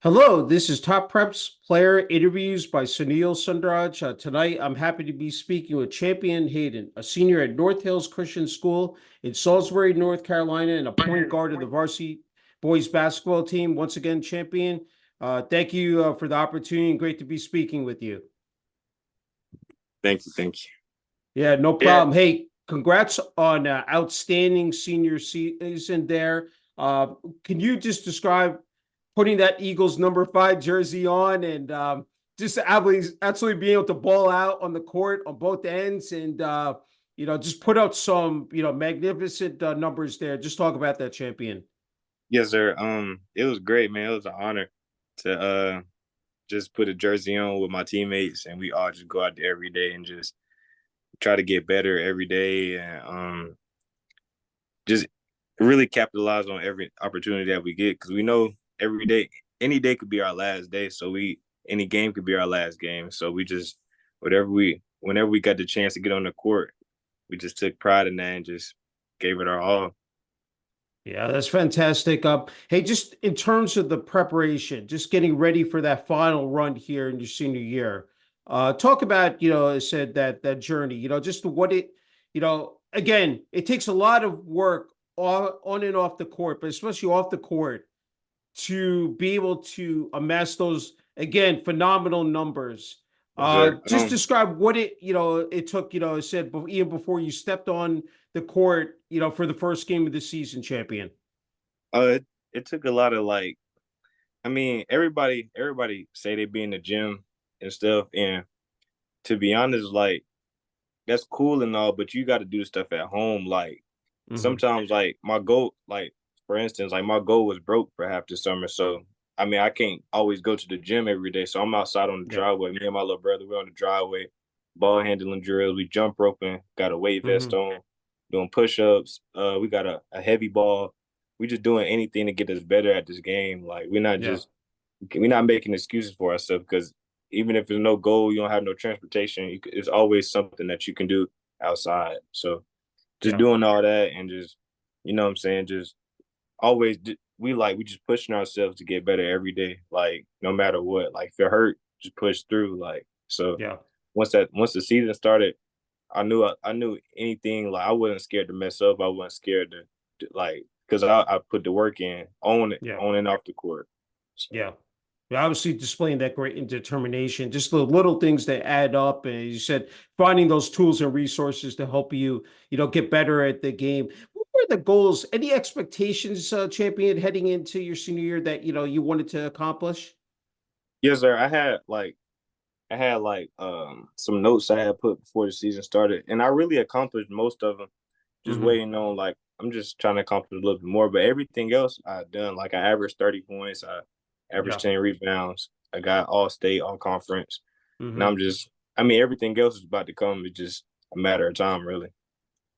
Hello, this is Top Preps Player Interviews by Sunil Sunder Raj. Tonight, I'm happy to be speaking with Champion Hayden, a senior at North Hills Christian School in Salisbury, North Carolina, and a point guard of the varsity boys basketball team. Once again, Champion, thank you for the opportunity and great to be speaking with you. Thank you. Thank you. Yeah, no Yeah. problem. Hey, congrats on outstanding senior season there. Uh, can you just describe putting that Eagles number 5 jersey on and just absolutely being able to ball out on the court on both ends and just put out some magnificent numbers there. Just talk about that, Champion. Yes, sir. It was great, man. It was an honor to just put a jersey on with my teammates, and we all just go out there every day and just try to get better every day, and just really capitalize on every opportunity that we get, because we know every day, any day could be our last day. So any game could be our last game. So we just whenever we got the chance to get on the court, we just took pride in that and just gave it our all. Yeah, that's fantastic. Hey, just in terms of the preparation, just getting ready for that final run here in your senior year, talk about, I said that journey, just what again, it takes a lot of work on and off the court, but especially off the court to be able to amass those, again, phenomenal numbers. Yes, sir. Just describe what it took, I said, even before you stepped on the court, for the first game of the season, Champion. It took a lot of, like, I mean, everybody say they be in the gym and stuff, and to be honest, like, that's cool and all, but you got to do stuff at home. Like, Hmm. sometimes, like, my goal, like, for instance, like, my goal was broke for half the summer, so I mean, I can't always go to the gym every day, so I'm outside on the Yeah. driveway. Me and my little brother, we're on the driveway, ball handling drills. We jump roping, got a weight vest Hmm. on, doing push ups. We got a heavy ball. We just doing anything to get us better at this game. Like, Yeah. we're not making excuses for ourselves, because even if there's no goal, you don't have no transportation, it's always something that you can do outside. So just Yeah. doing all that and just, you know what I'm saying, just always we just pushing ourselves to get better every day, like, no matter what. Like, if it hurt, just push through. Like, so Yeah. once the season started, I knew anything, like, I wasn't scared to mess up. I wasn't scared like, because I put the work in Yeah. on and off the court. So Yeah. You're obviously displaying that great determination, just the little things that add up. And you said finding those tools and resources to help you, get better at the game. What were the goals? Any expectations, Champion, heading into your senior year that, you wanted to accomplish? yes, sir. I had like some notes I had put before the season started, and I really accomplished most of them. Just Hmm. waiting on, like, I'm just trying to accomplish a little bit more, but everything else I done. Like, I averaged 30 points, I averaged Yeah. 10 rebounds, I got all state, all conference, and Hmm. I mean, everything else is about to come. It's just a matter of time, really.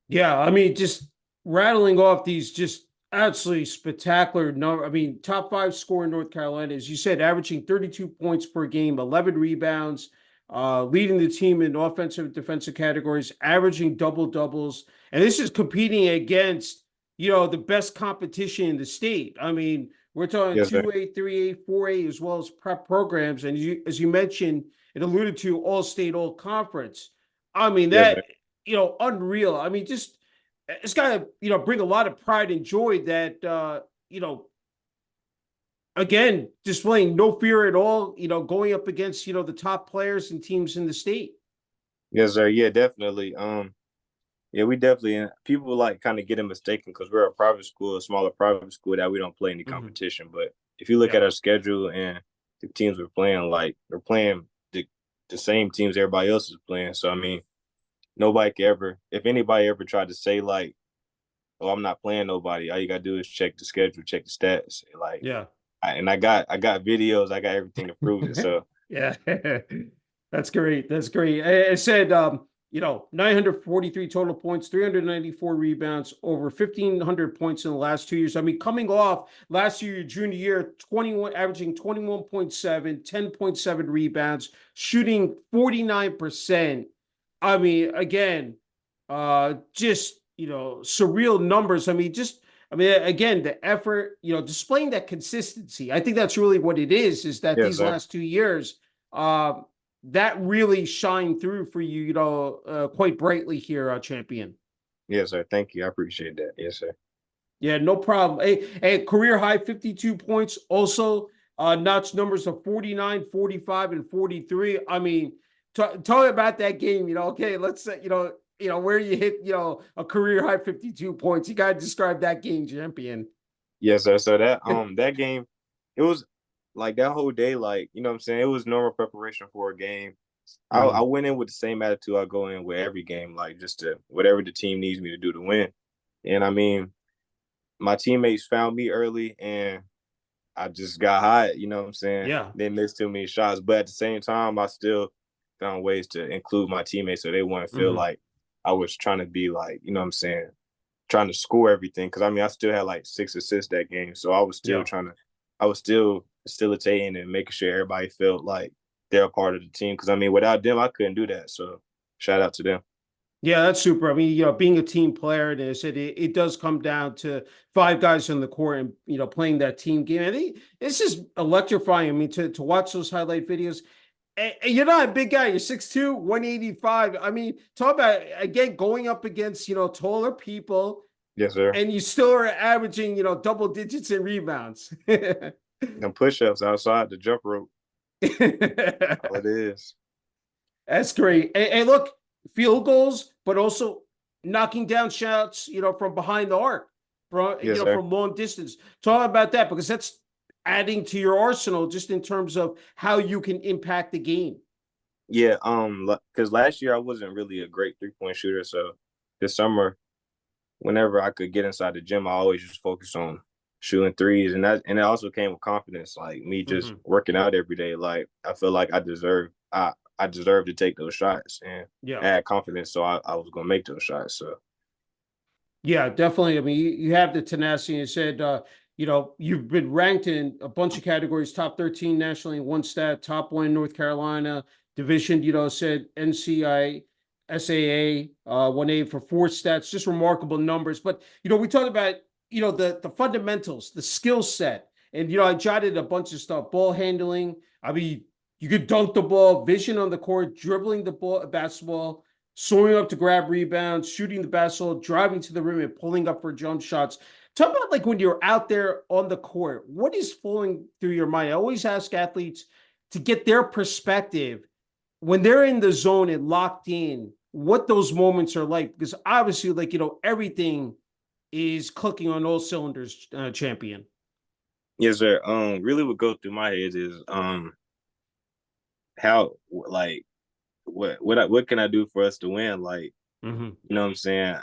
Yeah, I mean, just rattling off these just absolutely spectacular number. I mean, top 5 score in North Carolina, as you said, averaging 32 points per game, 11 rebounds, leading the team in offensive and defensive categories, averaging double doubles. And this is competing against, the best competition in the state. I mean, we're talking Yes, sir. 2A, 3A, 4A, as well as prep programs. And as you mentioned, it alluded to all state, all conference. I mean, Yes, sir. that unreal. I mean, just it's got to, bring a lot of pride and joy that, again, displaying no fear at all, going up against, the top players and teams in the state. Yes, sir. Yeah, definitely. Yeah, we definitely, people like kind of get it mistaken, because we're a private school, a smaller private school, that we don't play any Hmm. competition. But if you look Yeah. at our schedule and the teams we're playing, like, we're playing the same teams everybody else is playing. So I mean, nobody can ever, if anybody ever tried to say, like, "Oh, I'm not playing nobody," all you gotta do is check the schedule, check the stats. Like, Yeah. I got videos, I got everything to prove it. So Yeah. That's great. That's great. I said, 943 total points, 394 rebounds, over 1,500 points in the last 2 years. I mean, coming off last year, your junior year, 21, averaging 21.7, 10.7 rebounds, shooting 49%. I mean, again, just, surreal numbers. I mean, just I mean, again, the effort, displaying that consistency. I think that's really what it is that Yes, these sir. last 2 years, that really shined through for you, quite brightly here, Champion. Yes, sir. Thank you. I appreciate that. Yes, sir. Yeah, no problem. Hey, career high 52 points. Also, notch numbers of 49, 45, and 43. I mean, tell me about that game. Okay, let's say, where you hit, a career high 52 points. You got to describe that game, Champion. Yes, sir. So that game, it was like that whole day, like, you know what I'm saying? It was normal preparation for a game. I Mhm. went in with the same attitude I go in with every game, like just to whatever the team needs me to do to win. And I mean, my teammates found me early and I just got hot, you know what I'm saying? Yeah. They missed too many shots. But at the same time, I still found ways to include my teammates so they wouldn't feel Hmm. like I was trying to be like, you know what I'm saying, trying to score everything. Cause I mean, I still had like 6 assists that game. So I was still Yeah. trying to, I was still facilitating and making sure everybody felt like they're a part of the team. Cause I mean, without them, I couldn't do that. So shout out to them. Yeah, that's super. I mean, being a team player, and I said it does come down to five guys on the court and playing that team game. I think this is electrifying. I mean, to watch those highlight videos. And you're not a big guy. You're 6'2", 185. I mean, talk about again going up against taller people, Yes, sir. and you still are averaging double digits in rebounds. Them push ups outside the jump rope. All it is. That's great. And look, field goals, but also knocking down shots, from behind the arc, from Yes, sir. from long distance. Talk about that because that's adding to your arsenal just in terms of how you can impact the game. Yeah, because last year I wasn't really a great 3-point shooter. So this summer, whenever I could get inside the gym, I always just focus on shooting threes, and it also came with confidence, like me just Hmm. working out every day. Like I feel like I deserve to take those shots and Yeah. add confidence, so I was gonna make those shots. So Yeah, definitely. I mean, you have the tenacity. You said, you've been ranked in a bunch of categories, top 13 nationally in one stat, top one in North Carolina, division, said NCI, SAA, 1A for four stats, just remarkable numbers. But, we talked about, the fundamentals, the skill set. And, I jotted a bunch of stuff, ball handling. I mean, you could dunk the ball, vision on the court, dribbling the ball, basketball, soaring up to grab rebounds, shooting the basketball, driving to the rim, and pulling up for jump shots. Talk about like when you're out there on the court, what is flowing through your mind? I always ask athletes to get their perspective when they're in the zone and locked in, what those moments are like. Because obviously, like, everything is clicking on all cylinders, Champion. yes, sir. Really, what goes through my head is how like what can I do for us to win? Like, Mm-hmm. you know what I'm saying?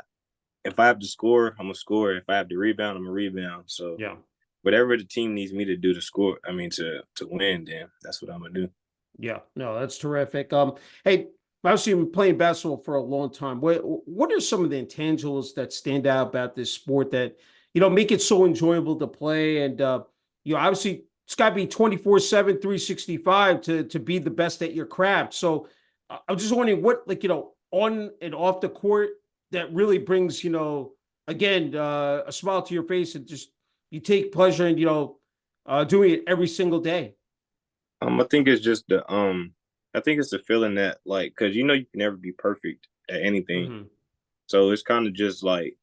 If I have to score, I'm gonna score. If I have to rebound, I'm gonna rebound. So Yeah. whatever the team needs me to do to score, I mean to win, then that's what I'm gonna do. Yeah, no, that's terrific. Hey, obviously, you've been playing basketball for a long time. What are some of the intangibles that stand out about this sport that make it so enjoyable to play? And obviously, it's got to be 24/7, 365 to be the best at your craft. So, I'm just wondering what, like, on and off the court that really brings again a smile to your face and just you take pleasure in doing it every single day. I think it's just I think it's the feeling that like, cause you know you can never be perfect at anything, Hmm. so it's kind of just like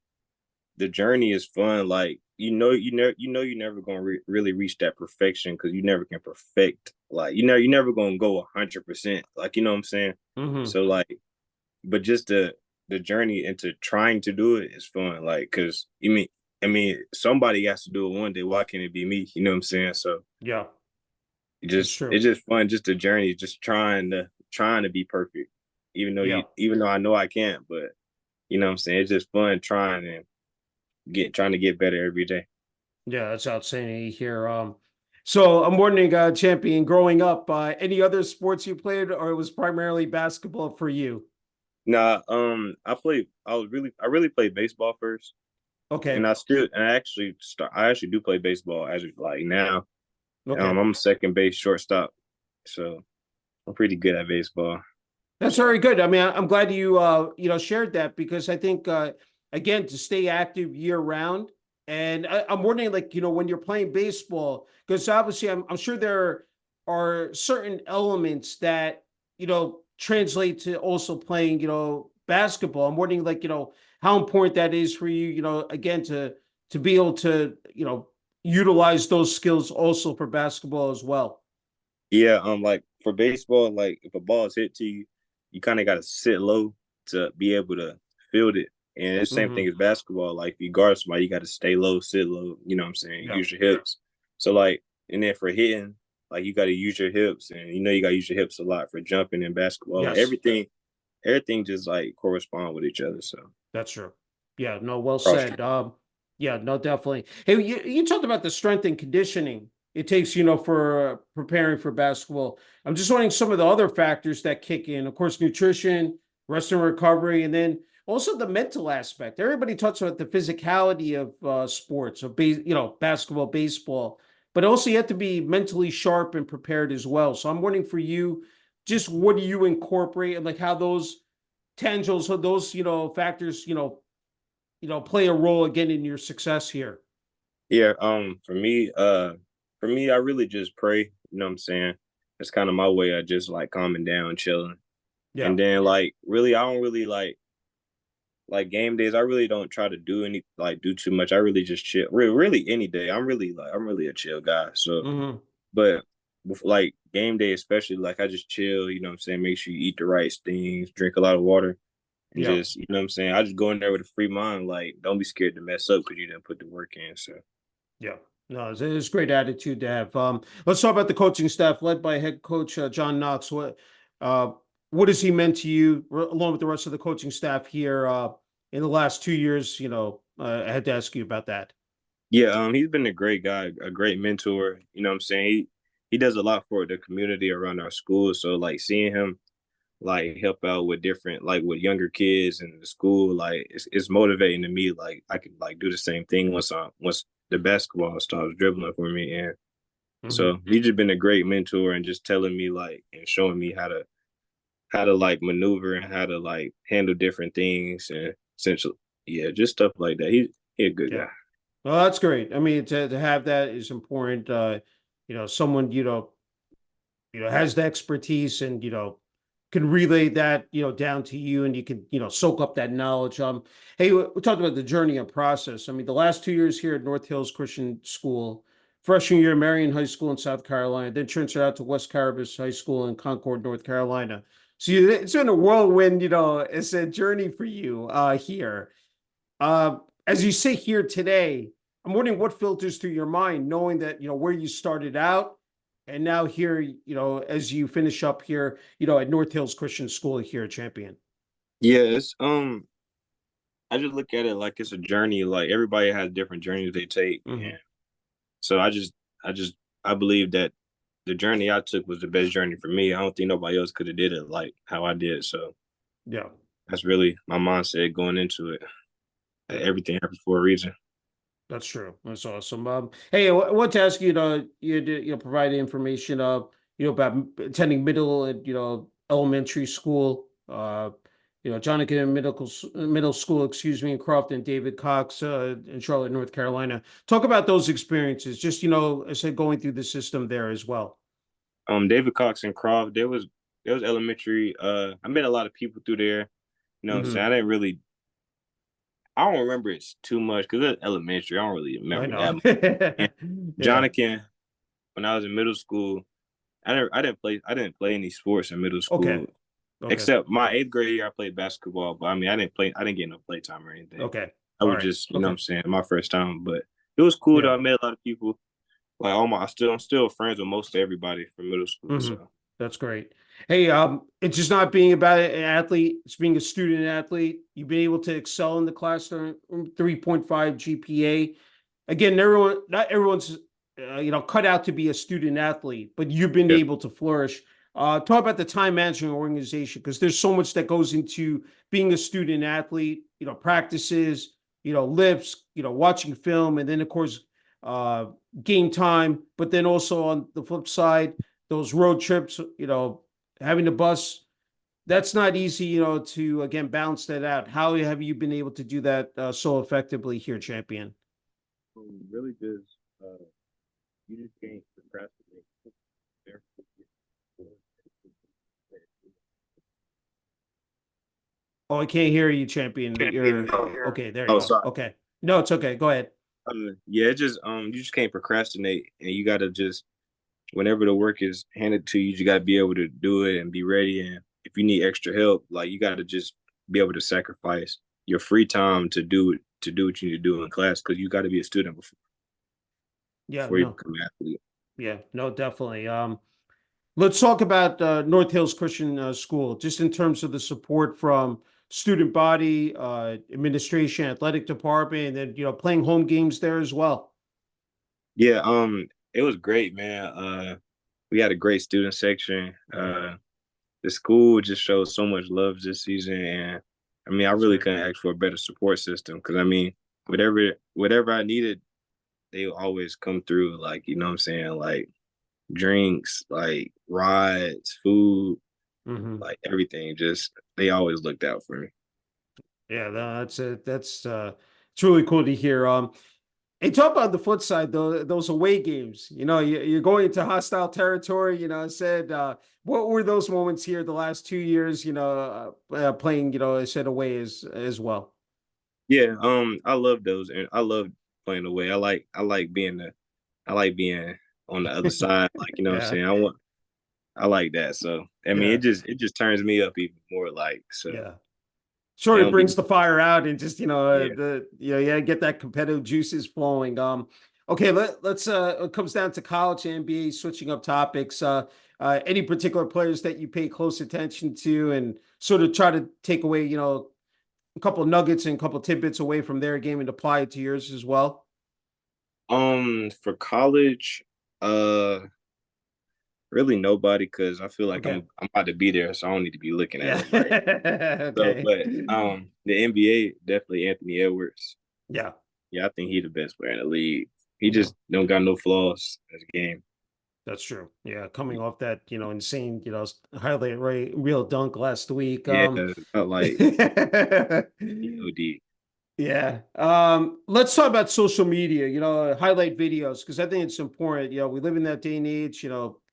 the journey is fun. Like you never gonna really reach that perfection because you never can perfect. Like you never gonna go 100%. Like you know what I'm saying. Hmm. So like, but just the journey into trying to do it is fun. Like, cause I mean, somebody has to do it one day. Why can't it be me? You know what I'm saying? So Yeah. That's just true. it's just fun, just the journey, just trying to be perfect, Yeah. even though I know I can't, but you know what I'm saying, it's just fun trying to get better every day. Yeah, that's outstanding here. So I'm wondering, Champion, growing up, any other sports you played, or it was primarily basketball for you? Nah, I really played baseball first, and Okay. I actually do play baseball as like now. Okay. I'm a second base shortstop, so I'm pretty good at baseball. That's very good. I mean, I'm glad you shared that because I think again to stay active year round And I'm wondering, like, when you're playing baseball, because obviously I'm sure there are certain elements that, translate to also playing, basketball. I'm wondering, like, how important that is for you, again, to be able to, utilize those skills also for basketball as well. Yeah, like for baseball, like if a ball is hit to you, you kind of got to sit low to be able to field it. And it's the same thing Hmm. as basketball. Like if you guard somebody, you got to stay low, sit low. You know what I'm saying? Yeah. Use your hips. So like, and then for hitting, like you got to use your hips, and you got to use your hips a lot for jumping in basketball. Like Yes. everything just like correspond with each other. So That's true. Yeah, no, well cross. said. Yeah, no, definitely. Hey, you talked about the strength and conditioning it takes, for preparing for basketball. I'm just wondering some of the other factors that kick in. Of course, nutrition, rest and recovery, and then also the mental aspect. Everybody talks about the physicality of sports, of basketball, baseball, but also you have to be mentally sharp and prepared as well. So I'm wondering for you, just what do you incorporate and like how those tangibles, so those factors play a role again in your success here. Yeah, for me, I really just pray, you know what I'm saying? It's kind of my way of just like calming down, chilling. Yeah. And then like really I don't really like game days, I really don't try to do too much. I really just chill. Really any day. I'm really a chill guy. So Hmm. but like game day especially, like I just chill, you know what I'm saying? Make sure you eat the right things, drink a lot of water, and Yeah. just, you know what I'm saying? I just go in there with a free mind, like don't be scared to mess up because you didn't put the work in. So Yeah. No, it's a great attitude to have. Let's talk about the coaching staff led by head coach John Knox. Uh, what has he meant to you, along with the rest of the coaching staff here in the last 2 years? I had to ask you about that. yeah, he's been a great guy, a great mentor. You know what I'm saying? He does a lot for the community around our school. So like seeing him like help out with different like with younger kids in the school, like it's motivating to me. Like I could like do the same thing once the basketball starts dribbling for me. And Hmm. so he's just been a great mentor and just telling me like and showing me how to like maneuver and how to like handle different things and essentially yeah, just stuff like that. He a good Yeah. guy. Well, that's great. I mean, to have that is important. Someone, has the expertise and, can relay that, down to you and you can, soak up that knowledge. Hey, we talked about the journey and process. I mean, the last 2 years here at North Hills Christian School, freshman year, Marion High School in South Carolina, then transferred out to West Carbis High School in Concord, North Carolina. So it's been a whirlwind, it's a journey for you here. Uh, as you sit here today, I'm wondering what filters through your mind, knowing that, where you started out and now here, as you finish up here, at North Hills Christian School here at Champion. Yeah, it's I just look at it like it's a journey. Like everybody has different journeys they take, Hmm. and so I just, I believe that the journey I took was the best journey for me. I don't think nobody else could have did it like how I did. So Yeah. that's really my mindset going into it. Yeah. Everything happens for a reason. That's true. That's awesome. Hey, I want to ask you to provide information about attending middle and elementary school. Jonathan Middle School, excuse me, in Crofton, David Cox in Charlotte, North Carolina. Talk about those experiences. Just I said going through the system there as well. David Cox and Croft, there was elementary. I met a lot of people through there. You know what I'm saying? Hmm. I don't remember it too much because it's elementary. I don't really I remember that know. much. And Yeah. Jonathan, when I was in middle school, I didn't play any sports in middle Okay. school Okay. except my eighth grade year I played basketball. But I mean I didn't get no play time or anything. Okay. I All was right. just, you know what Okay. I'm saying, my first time. But it was cool Yeah. though. I met a lot of people. Like I'm still friends with most of everybody from middle school. Hmm. So That's great. Hey, it's just not being about an athlete, it's being a student athlete. You've been able to excel in the class during 3.5 GPA. Again, not everyone's cut out to be a student athlete, but you've been yeah. able to flourish. Talk about the time management organization because there's so much that goes into being a student athlete. Practices, lifts, watching film, and then of course uh, game time. But then also on the flip side, those road trips. Having the bus. That's not easy. To again balance that out. How have you been able to do that so effectively here, champion? Really just you just can't procrastinate. Oh, I can't hear you, champion. You're okay. There you Oh, go. sorry. Okay. No, it's okay. Go ahead. Yeah, it just you just can't procrastinate, and you gotta just whenever the work is handed to you, you gotta be able to do it and be ready. And if you need extra help, like you gotta just be able to sacrifice your free time to do what you need to do in class because you got to be a student Yeah, before you no. become an athlete. Yeah, no, definitely. Let's talk about North Hills Christian School, just in terms of the support from student body, administration, athletic department, and then playing home games there as well. Yeah, it was great, man. We had a great student section. The school just showed so much love this season, and I mean, I That's really great. couldn't ask for a better support system because I mean, whatever I needed, they always come through. Like you know what I'm saying, like drinks, like rides, food, Hmm. like everything. Just they always looked out for me. Yeah, no, that's it. It's really cool to hear. Hey, talk about the flip side though. Those away games, you're going into hostile territory. I said, what were those moments here the last 2 years? Playing, I said away as well. Yeah, I love those, and I love playing away. I like being on the other side. Like you know what I'm Yeah, saying. I like that. So I mean, yeah, it just turns me up even more. Like so, yeah. it Sure, it don't be brings the fire out and just yeah. yeah, get that competitive juices flowing. Okay, let's it comes down to college and NBA, switching up topics. Any particular players that you pay close attention to and sort of try to take away, a couple of nuggets and a couple of tidbits away from their game and apply it to yours as well? For college, uh, really nobody because I feel like Okay. I'm about to be there, so I don't need to be looking at Yeah. nobody. So, Okay. but the NBA definitely Anthony Edwards. Yeah. Yeah, I think he's the best player in the league. He Yeah. just don't got no flaws in his game. That's true. Yeah, coming off that, insane, highlight real dunk last week. Yeah, I like OD. Yeah. Let's talk about social media, highlight videos, because I think it's important. We live in that day and age,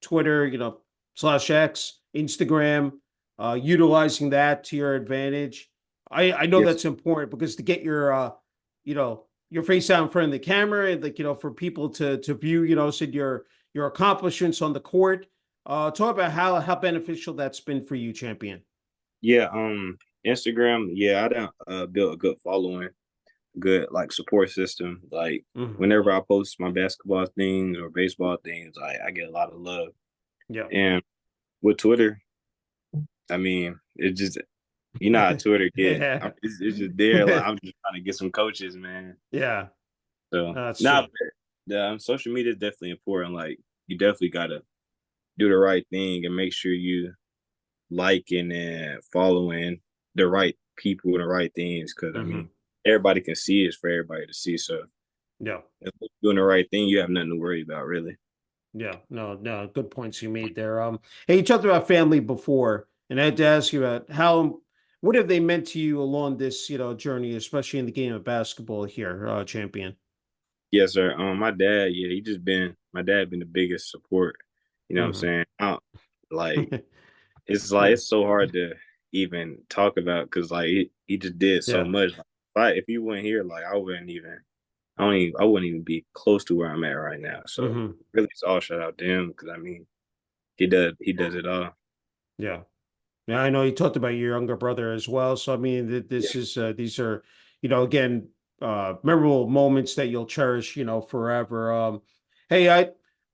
Twitter, slash X, Instagram, utilizing that to your advantage. I know Yes. that's important because to get your face out in front of the camera and like, for people to view, said your accomplishments on the court. Talk about how beneficial that's been for you, champion. Yeah, Instagram, yeah, I done built a good following, good like support system. Like Mhm. whenever I post my basketball things or baseball things, I get a lot of love. Yeah. And with Twitter, I mean, it just you know how Twitter get. Yeah. It's just there. Like I'm just trying to get some coaches, man. Yeah. So No, that's nah, true. but social media is definitely important. Like you definitely gotta do the right thing and make sure you liking and following the right people and the right things. Because I Hmm. mean, everybody can see it's for everybody to see. So Yeah. if you're doing the right thing, you have nothing to worry about, really. Yeah. No, no, good points you made there. Hey, you talked about family before, and I had to ask you about what have they meant to you along this, journey, especially in the game of basketball here, champion. Yes, sir. My dad, yeah, my dad been the biggest support. You know what I'm Hmm. saying? Like Yeah. it's so hard to even talk about because like he just did so Yeah. much. Like, if he wasn't here, like I wouldn't even be close to where I'm at right now. So Hmm. really, it's all shout out to him because I mean he does it all. Yeah. Yeah, I know you talked about your younger brother as well. So I mean, Yeah. these are, again, memorable moments that you'll cherish, forever. Hey,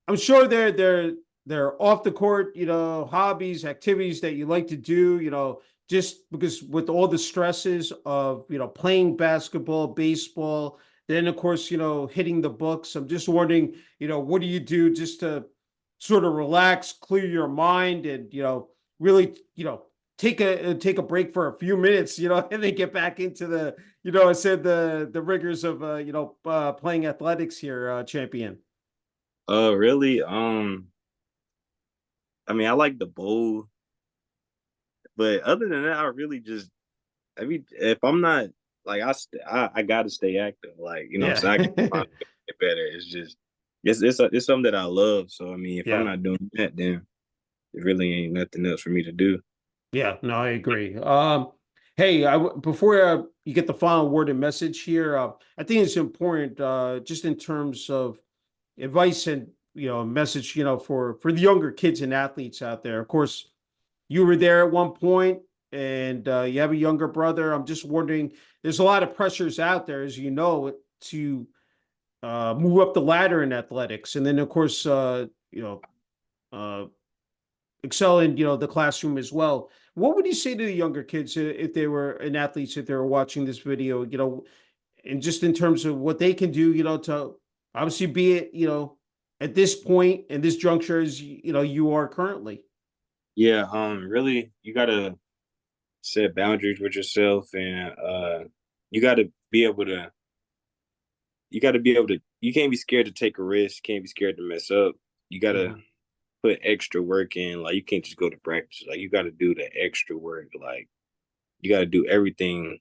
I'm sure they're off the court, hobbies, activities that you like to do, just because with all the stresses of, playing basketball, baseball, then of course, hitting the books. I'm just wondering, what do you do just to sort of relax, clear your mind, and really, take a break for a few minutes, and then get back into I said the rigors of playing athletics here, champion. Really? I mean, I like the bowl, but other than that, I really just I mean, if I'm not like I gotta stay active. Like you know what I'm Yeah. saying. I get better. It's just it's something that I love. So I mean, if I'm Yeah. not doing that, then it really ain't nothing else for me to do. Yeah, no, I agree. Hey, before you get the final word and message here, I think it's important, just in terms of advice and message, for the younger kids and athletes out there. Of course, you were there at one point, and you have a younger brother. I'm just wondering, there's a lot of pressures out there, as you know, to move up the ladder in athletics, and then of course, uh, excel in the classroom as well. What would you say to the younger kids if they were an athletes, if they were watching this video, and just in terms of what they can do, to obviously be at at this point and this juncture as you are currently. Yeah, really, you gotta set boundaries with yourself, and you gotta be able to. You gotta be able to. You can't be scared to take a risk. Can't be scared to mess up. You gotta Hmm. put extra work in. Like you can't just go to practice. Like you gotta do the extra work. Like you gotta do everything.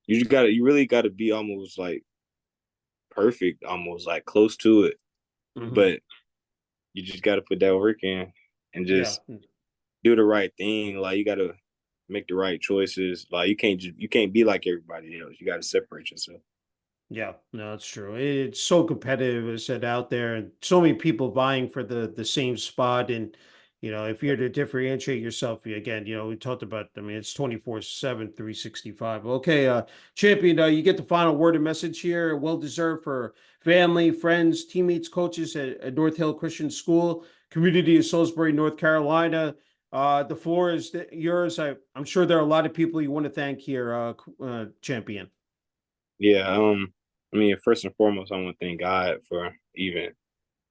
You really gotta be almost like perfect, almost like close to it. Hmm. But you just gotta put that work in and Yeah. just do the right thing. Like you gotta make the right choices. Like you can't be like everybody else. You gotta separate yourself. Yeah, no, that's true. It's so competitive, as I said, out there, and so many people vying for the same spot. And if you're to differentiate yourself, again, we talked about. I mean, it's 24/7, 365. Okay, champion, you get the final word and message here. Well deserved for family, friends, teammates, coaches at North Hill Christian School, community of Salisbury, North Carolina. The floor is yours. I'm sure there are a lot of people you want to thank here, champion. Yeah. I mean, first and foremost, I want to thank God for even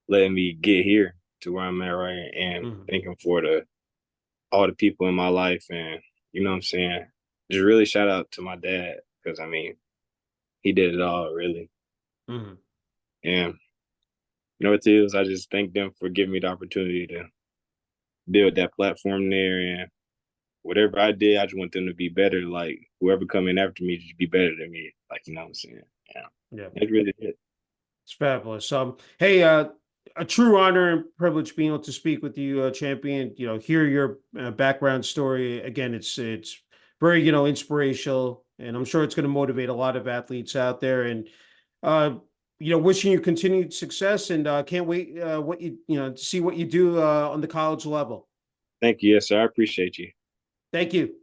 letting me get here to where I'm at right, and Mhm. thank Him for the all the people in my life, and you know what I'm saying. Just really shout out to my dad because I mean he did it all really, Mhm. and you know what it is. I just thank them for giving me the opportunity to build that platform there, and whatever I did, I just want them to be better. Like whoever coming after me, just be better than me. Like you know what I'm saying. Yeah, Yeah. that's really it. It's fabulous. Hey, a true honor and privilege being able to speak with you, champion. Hear your background story. Again, it's very inspirational, and I'm sure it's going to motivate a lot of athletes out there. And uh, wishing you continued success, and can't wait what to see what you do on the college level. Thank you. Yes, sir. I appreciate you. Thank you.